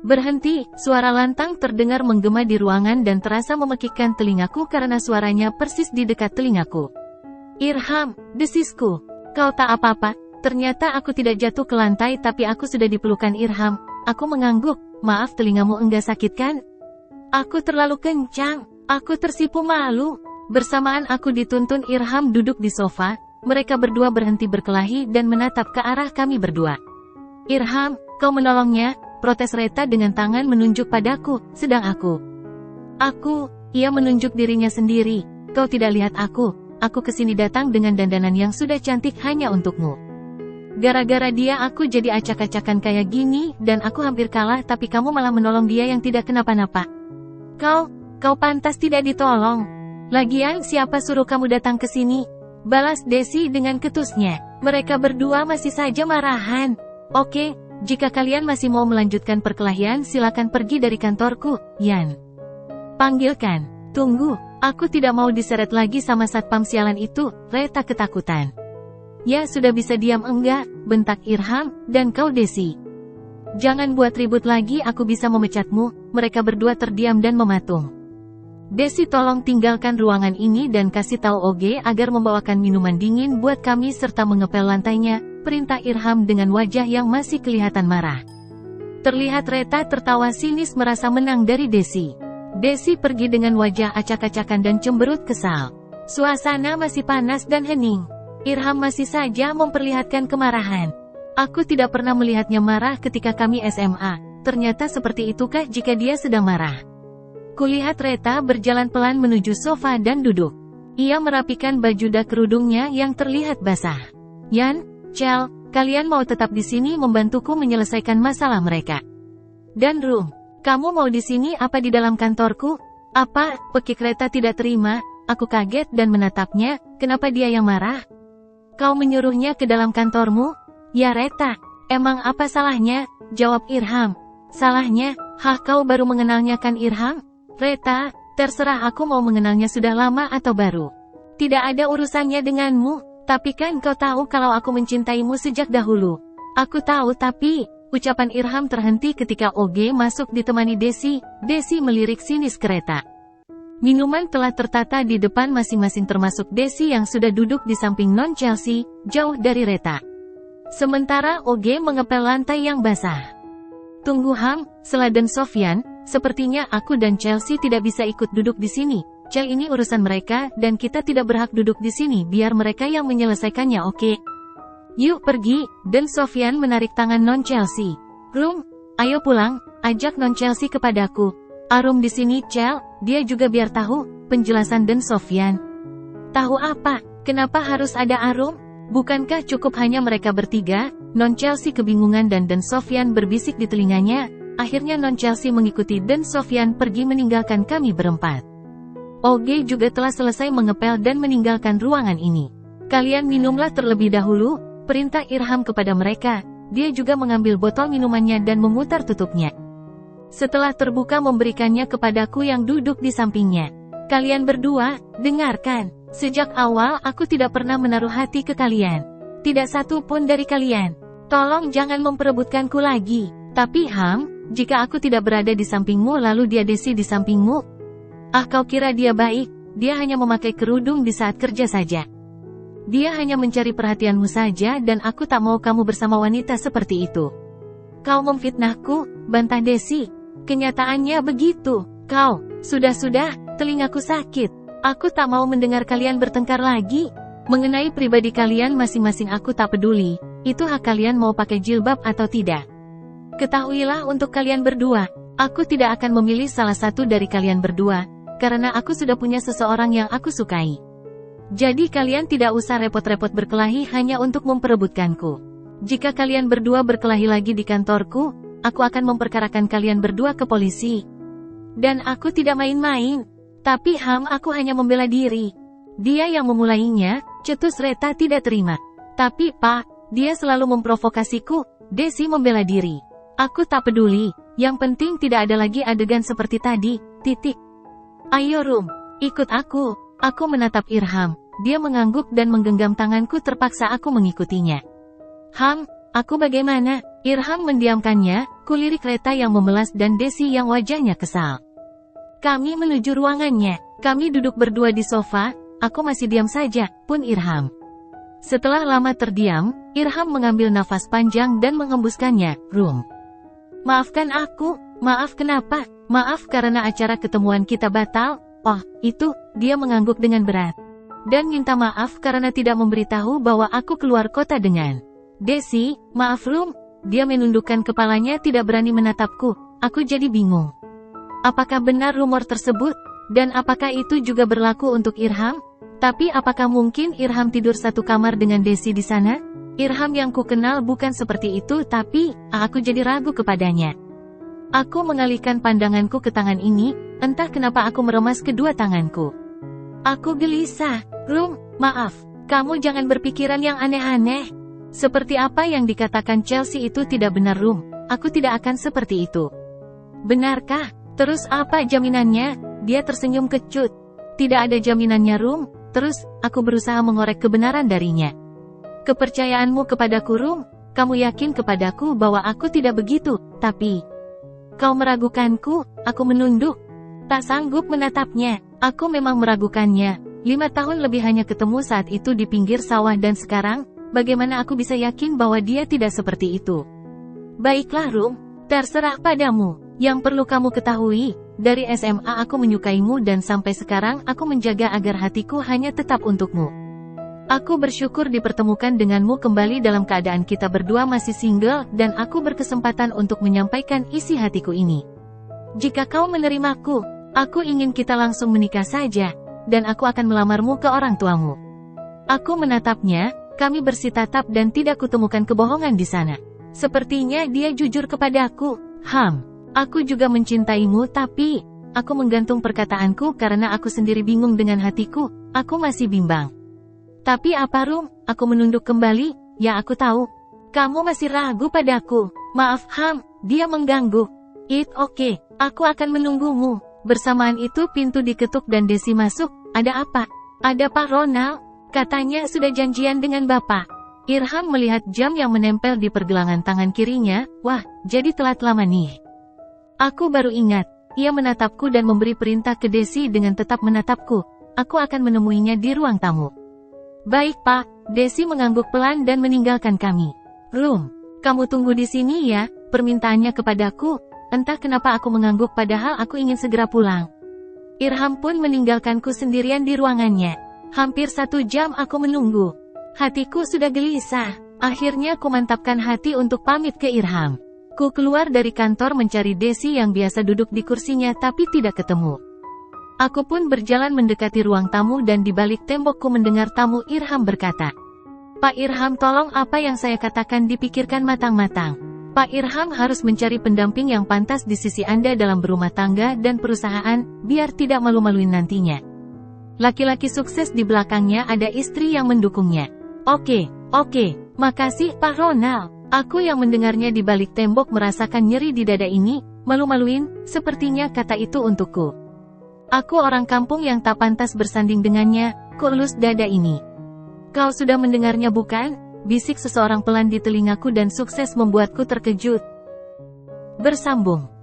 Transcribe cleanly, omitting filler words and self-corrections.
Berhenti, suara lantang terdengar menggema di ruangan dan terasa memekikkan telingaku karena suaranya persis di dekat telingaku. Irham, desisku. Kau tak apa-apa? Ternyata aku tidak jatuh ke lantai tapi aku sudah dipelukan Irham. Aku mengangguk, maaf telingamu enggak sakit kan? Aku terlalu kencang, aku tersipu malu. Bersamaan aku dituntun Irham duduk di sofa, mereka berdua berhenti berkelahi dan menatap ke arah kami berdua. Irham, kau menolongnya, protes Reta dengan tangan menunjuk padaku, sedang aku, ia menunjuk dirinya sendiri, kau tidak lihat aku kesini datang dengan dandanan yang sudah cantik hanya untukmu. Gara-gara dia aku jadi acak-acakan kayak gini, dan aku hampir kalah tapi kamu malah menolong dia yang tidak kenapa-napa. Kau pantas tidak ditolong. Lagian siapa suruh kamu datang ke sini? Balas Desi dengan ketusnya. Mereka berdua masih saja marahan. Oke, jika kalian masih mau melanjutkan perkelahian silakan pergi dari kantorku, Yan. Panggilkan. Tunggu, aku tidak mau diseret lagi sama satpam sialan itu, Reta ketakutan. Ya sudah bisa diam enggak, bentak Irham, dan kau Desi. Jangan buat ribut lagi aku bisa memecatmu, mereka berdua terdiam dan mematung. Desi tolong tinggalkan ruangan ini dan kasih tahu Oge agar membawakan minuman dingin buat kami serta mengepel lantainya, perintah Irham dengan wajah yang masih kelihatan marah. Terlihat Reta tertawa sinis merasa menang dari Desi. Desi pergi dengan wajah acak-acakan dan cemberut kesal. Suasana masih panas dan hening. Irham masih saja memperlihatkan kemarahan. Aku tidak pernah melihatnya marah ketika kami SMA, ternyata seperti itukah jika dia sedang marah. Kulihat Reta berjalan pelan menuju sofa dan duduk. Ia merapikan baju dan kerudungnya yang terlihat basah. Yan, Chel, kalian mau tetap di sini membantuku menyelesaikan masalah mereka. Dan Rum, kamu mau di sini apa di dalam kantorku? Apa? Pekik Reta tidak terima, aku kaget dan menatapnya, kenapa dia yang marah? Kau menyuruhnya ke dalam kantormu? Ya Reta, emang apa salahnya? Jawab Irham. Salahnya? Kau baru mengenalnya kan Irham? Reta, terserah aku mau mengenalnya sudah lama atau baru. Tidak ada urusannya denganmu, tapi kan kau tahu kalau aku mencintaimu sejak dahulu. Aku tahu tapi, ucapan Irham terhenti ketika Oge masuk ditemani Desi. Desi melirik sinis ke Reta. Minuman telah tertata di depan masing-masing termasuk Desi yang sudah duduk di samping non Chelsea, jauh dari Reta. Sementara Oge mengepel lantai yang basah. Tunggu Ham, Sela dan Sofyan, sepertinya aku dan Chelsea tidak bisa ikut duduk di sini. Chel ini urusan mereka dan kita tidak berhak duduk di sini biar mereka yang menyelesaikannya oke? Yuk pergi, dan Sofyan menarik tangan non Chelsea. Rum, ayo pulang, ajak non Chelsea kepadaku. Arum di sini Chel, dia juga biar tahu, penjelasan dan Sofyan. Tahu apa? Kenapa harus ada Arum? Bukankah cukup hanya mereka bertiga? Non Chelsea kebingungan dan Sofyan berbisik di telinganya. Akhirnya non Chelsea mengikuti dan Sofyan pergi meninggalkan kami berempat. Oge juga telah selesai mengepel dan meninggalkan ruangan ini. Kalian minumlah terlebih dahulu, perintah Irham kepada mereka. Dia juga mengambil botol minumannya dan memutar tutupnya. Setelah terbuka memberikannya kepadaku yang duduk di sampingnya. Kalian berdua, dengarkan. Sejak awal aku tidak pernah menaruh hati ke kalian. Tidak satu pun dari kalian. Tolong jangan memperebutkanku lagi. Tapi Ham, jika aku tidak berada di sampingmu lalu dia Desi di sampingmu? Kau kira dia baik? Dia hanya memakai kerudung di saat kerja saja. Dia hanya mencari perhatianmu saja dan aku tak mau kamu bersama wanita seperti itu. Kau memfitnahku, bantah Desi. Kenyataannya begitu. Kau, sudah, telingaku sakit. Aku tak mau mendengar kalian bertengkar lagi. Mengenai pribadi kalian masing-masing aku tak peduli. Itu hak kalian mau pakai jilbab atau tidak. Ketahuilah untuk kalian berdua, aku tidak akan memilih salah satu dari kalian berdua, karena aku sudah punya seseorang yang aku sukai. Jadi kalian tidak usah repot-repot berkelahi hanya untuk memperebutkanku. Jika kalian berdua berkelahi lagi di kantorku, aku akan memperkarakan kalian berdua ke polisi. Dan aku tidak main-main. Tapi Ham aku hanya membela diri. Dia yang memulainya, cetus Reta tidak terima. Tapi Pak, dia selalu memprovokasiku, Desi membela diri. Aku tak peduli, yang penting tidak ada lagi adegan seperti tadi, titik. Ayo Rum, ikut aku. Aku menatap Irham, dia mengangguk dan menggenggam tanganku terpaksa aku mengikutinya. Ham, Aku bagaimana? Irham mendiamkannya, kulirik Reta yang memelas dan Desi yang wajahnya kesal. Kami menuju ruangannya. Kami duduk berdua di sofa, aku masih diam saja, pun Irham. Setelah lama terdiam, Irham mengambil nafas panjang dan mengembuskannya. Rum. Maafkan aku. Maaf kenapa? Maaf karena acara ketemuan kita batal. Oh, itu, dia mengangguk dengan berat. Dan minta maaf karena tidak memberitahu bahwa aku keluar kota dengan Desi. Maaf Rum. Dia menundukkan kepalanya, tidak berani menatapku. Aku jadi bingung. Apakah benar rumor tersebut? Dan apakah itu juga berlaku untuk Irham? Tapi apakah mungkin Irham tidur satu kamar dengan Desi di sana? Irham yang ku kenal bukan seperti itu, tapi aku jadi ragu kepadanya. Aku mengalihkan pandanganku ke tangan ini, entah kenapa aku meremas kedua tanganku. Aku gelisah. Rum, maaf, kamu jangan berpikiran yang aneh-aneh. Seperti apa yang dikatakan Chelsea itu tidak benar Rum, aku tidak akan seperti itu. Benarkah? Terus apa jaminannya? Dia tersenyum kecut. Tidak ada jaminannya Rum. Terus, aku berusaha mengorek kebenaran darinya. Kepercayaanmu kepadaku Rum, kamu yakin kepadaku bahwa aku tidak begitu, tapi kau meragukanku. Aku menunduk. Tak sanggup menatapnya. Aku memang meragukannya. 5 tahun lebih hanya ketemu saat itu di pinggir sawah dan sekarang, bagaimana aku bisa yakin bahwa dia tidak seperti itu? Baiklah Rum, terserah padamu. Yang perlu kamu ketahui, dari SMA aku menyukaimu dan sampai sekarang aku menjaga agar hatiku hanya tetap untukmu. Aku bersyukur dipertemukan denganmu kembali dalam keadaan kita berdua masih single dan aku berkesempatan untuk menyampaikan isi hatiku ini. Jika kau menerimaku, aku ingin kita langsung menikah saja, dan aku akan melamarmu ke orang tuamu. Aku menatapnya, kami bersitatap dan tidak kutemukan kebohongan di sana. Sepertinya dia jujur kepadaku. Aku juga mencintaimu tapi, aku menggantung perkataanku karena aku sendiri bingung dengan hatiku, aku masih bimbang. Tapi apa Rum? Aku menunduk kembali, ya aku tahu. Kamu masih ragu padaku. Maaf dia mengganggu. Okay, aku akan menunggumu. Bersamaan itu pintu diketuk dan Desi masuk. Ada apa? Ada Pak Ronald? Katanya sudah janjian dengan Bapak. Irham melihat jam yang menempel di pergelangan tangan kirinya, wah, jadi telat lama nih. Aku baru ingat, ia menatapku dan memberi perintah ke Desi dengan tetap menatapku. Aku akan menemuinya di ruang tamu. Baik Pak, Desi mengangguk pelan dan meninggalkan kami. Rum, kamu tunggu di sini ya, permintaannya kepadaku. Entah kenapa aku mengangguk padahal aku ingin segera pulang. Irham pun meninggalkanku sendirian di ruangannya. Hampir 1 jam aku menunggu. Hatiku sudah gelisah. Akhirnya ku mantapkan hati untuk pamit ke Irham. Ku keluar dari kantor mencari Desi yang biasa duduk di kursinya tapi tidak ketemu. Aku pun berjalan mendekati ruang tamu dan di balik tembokku mendengar tamu Irham berkata, Pak Irham tolong apa yang saya katakan dipikirkan matang-matang. Pak Irham harus mencari pendamping yang pantas di sisi Anda dalam berumah tangga dan perusahaan, biar tidak malu-maluin nantinya. Laki-laki sukses di belakangnya ada istri yang mendukungnya. Oke, makasih Pak Ronald. Aku yang mendengarnya di balik tembok merasakan nyeri di dada ini, malu-maluin, sepertinya kata itu untukku. Aku orang kampung yang tak pantas bersanding dengannya, ku elus dada ini. Kau sudah mendengarnya bukan? Bisik seseorang pelan di telingaku dan sukses membuatku terkejut. Bersambung.